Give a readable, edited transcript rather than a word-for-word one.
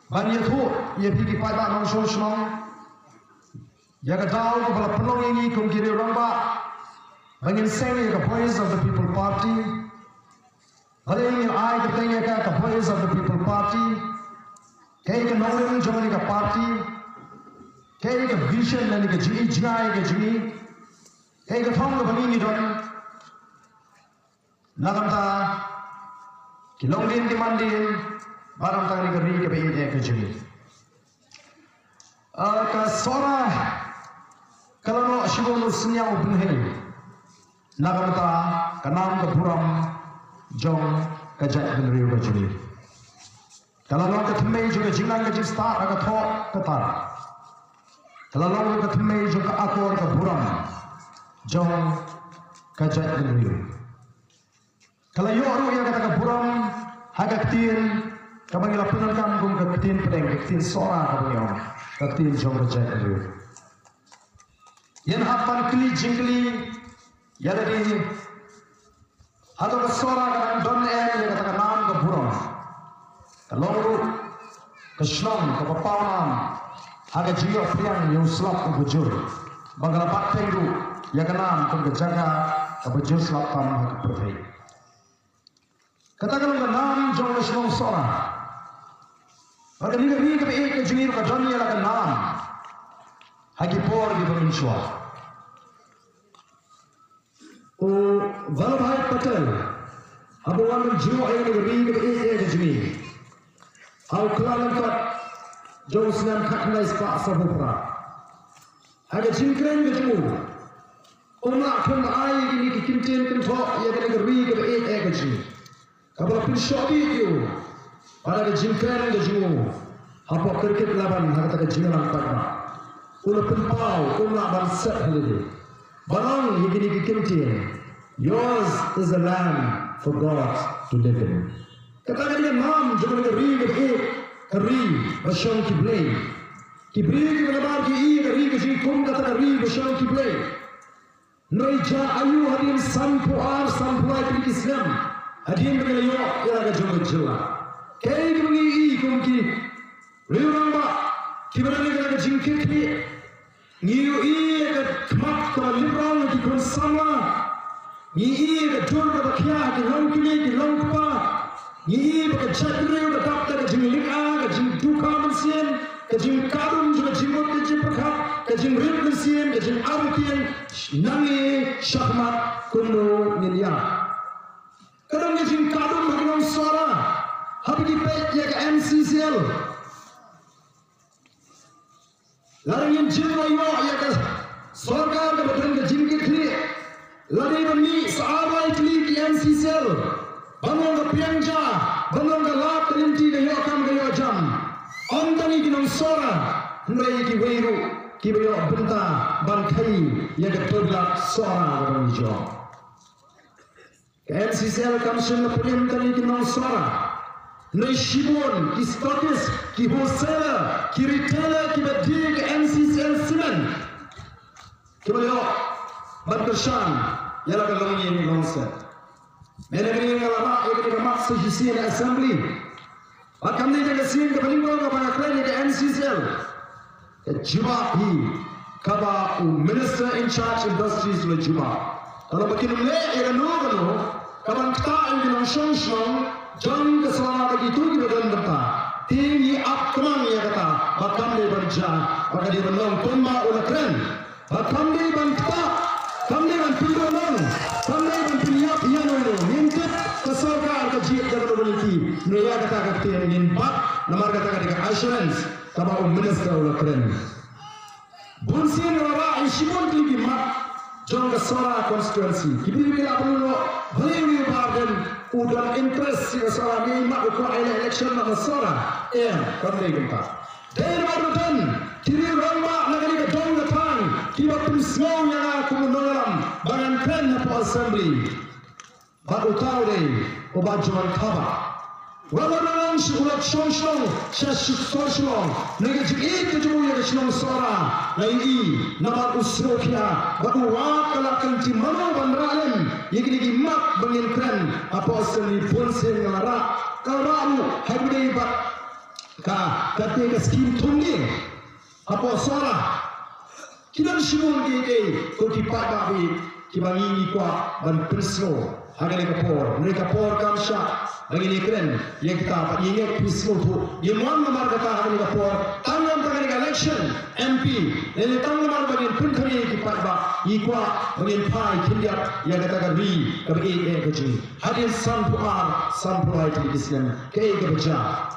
Banyak tu, ia pergi pada nong shong shong. Ya katahu kepada penolong ini kongkiri orang ba. Bangin seng ya ke voice of the people party. Kalau ini ai katanya ke voice of the people party. Kaya ke nong jom ni ke party. Kaya ke vision ni ke ji jai ke ji. Kaya ke thong ke bangin ni don. Nagamta kilong din dimandin. Barang tangani ke ri ke bayi ke ji. Ka sora kalau nak sibuk senyap bunyi, nagamta kanam ke buram jong kejat benriu ke ji. Kalau nak ke temai juga jingan ke jista agak thok ketar. Kalau nak ke temai juga akor ke buram jong kejat benriu. Kalau yo aru yang kata ke buram agak tin. Kabang lapunan kampung ketin pedeng ketin sora kabang yang ketin jom rejak dulu. Yang hapan keli jingkeli ya dari atau ke sora kadang don yang katakan nam ke burung kalau ke shlong ke papawan agak jiwa priang yang selap ke bujur bangga lapak tendu ya kenam ke jaga ke bujur selap tam ke pertai. Katakan ke nam jom ke shlong sora. Maka ni ke ke jengir ke dunia lah ke nam. Hagi por di Berinsua. Oh, Vallabhai Patel. Abu Waman jiwa yang ke ke jengir. Au kelam kat jauh senam kaknai sepak sabupra. Hagi jingkren ke jengir. Umak pun air ini ke kintin kentok yang ke ke jengir. Kabel pun syabi itu. Pada jingkran ke jimu, apa kriket laban harta ke jingalang pagma. Ulah penpau, ulah banset halidir. Barang yang kini kikintin, yours is a land for God to live in. Katakan dia mam, jangan keri keri basyang kiblay. Kiblay ke lebar ki keri ke jikum kata keri basyang kiblay. Noija ayu hadim sampuar sampuai kiri Islam. Hadim bagayo ialah kejauh jelah. Kaya ke mengi kongki riurang ba kibarani ka jingkit ni ngiu ke kmat ko liberal ki kon sama ni ke jor ka bakhya ki longpa ni ke chadre ka tapta ka jinglik a ka jing duka mansien ka jing kadum juga jimot ke jipakha ka jing rit mansien ka jing arutien nangi shahmat kundo nilia kadang ka jing kadum bagong sora Habis kita ya ke MCCL. Lalu yang jiwa ya ke sorga ke betul ke jingkit ni. Lalu ini searai kli di MCCL. Bangun ke pianja, bangun ke lap kelinti ke yo kam ke yo jam. Antani ki nong sora, ndai ki weiru ki yo benta bankai ya ke todlak sora ke jo. Ke MCCL kamsun ke piantani ki nong sora. Nai shibon, ki stockist, ki wholesaler, ki retailer, ki badik, MCCL cement. Kibaliyo, badkershan, yala kalongi ni longset. Mene kini ngalama, yakini kamak sejisi ni assembly. Bakam ni jaga sin ke balingko ke pangaklan ni ke MCCL. Ke jiwa hi, kaba minister in charge industries le jiwa. Kalau bakin le, ya no, kabang ta in shong. Jang keselama begitu di badan berta. Tinggi up kemang ya kata. Bakam dia berja. Maka dia menolong tumba ulah keren. Bakam dia banta. Kam dia bantu menolong. Kam dia bantu niap ia nolong. Minta kesorga kejiat dan memiliki. Naya kata kata yang ingin bat. Namar kata kata assurance. Kama minister ulah keren. Bunsin orang isibun tinggi mat. Jang kesora konstituensi. Kibir bila perlu beli bargain. Udah interest si seorang ini mak ukur election nak seorang, kami gempa. Dari barudan, kiri ramah negeri kedong datang, kiba pisau yang aku menolong, bagan pen apa assembly, baru tahu deh, obat jual kaba. Walau ulat shong, shong, negeri itu cuma yang shong seorang, lagi nama Australia, baru wakala kanci mana bandralen, yang kini mak bangin keren, apa asal ni pun sen ngarak, kalau habis bat kate ka skim thungi apo sora kinan shimon ge ko ki pa bi ki bangi ni kwa ban prisno hagale kapor ne kapor kamsha bagi keren yang kita ingat prisno tu ye mon nomor kata hagale kapor tanam bagi election MP ne tanam nomor bagi pun khari ki pa ba ikwa bagi pai kindia yang kata kami ke ji hadis san puar san purai di Islam ke baca